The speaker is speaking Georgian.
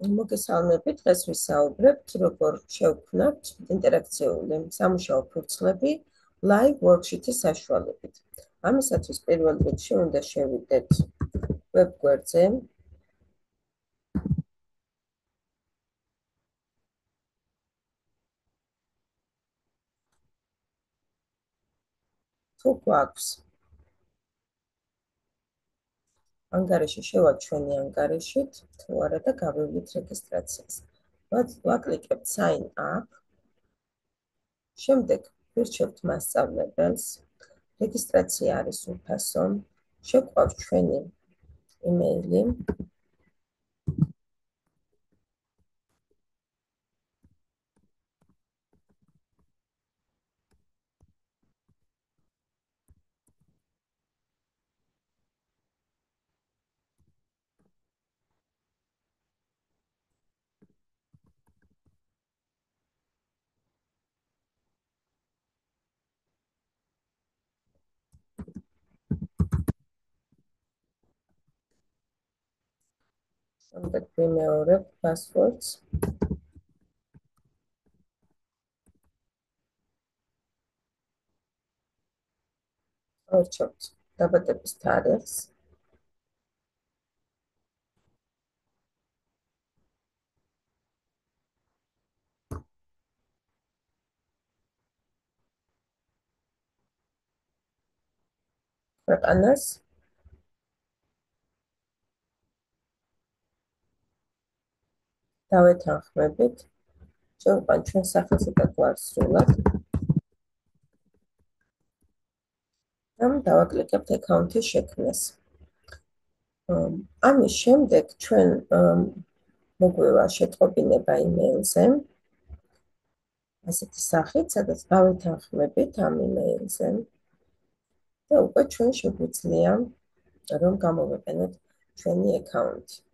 მოგესალმებით, დღეს ვისაუბრებთ, როგორ შევქმნათ ინტერაქციული სამუშაო ფურცლები live worksheet-ის საშუალებით. ამისათვის პირველ რიგში უნდა შევიდეთ web გვერდზე. თუ გვაქვს ანგარიში შევაჩვენი ანგარიშით, თუ არა და გავივლით რეგისტრაციას. ვაკლიკებთ sign up. შემდეგ ვირჩევთ მასწავლებელს. რეგისტრაცია არის უფასო. შევყვავთ ჩვენი იმეილი. შემდეგ ვიმეორებთ passwords. ვარჩევთ დაბადების თარიღს. ქვეყანას. დავეთანხმებით. შევყვან ჩვენ სახელსა და გვარს სრულად. დავაკლიკებთ აკაუნთის შექმნას. ამის შემდეგ ჩვენ მოგვივა შეტყობინება იმეილზე. ასეთი სახით, სადაც დავეთანხმებით ამ იმეილზე. და უკვე ჩვენ შეგვიძლია რომ გამოვიყენოთ ჩვენი აკაუნთი.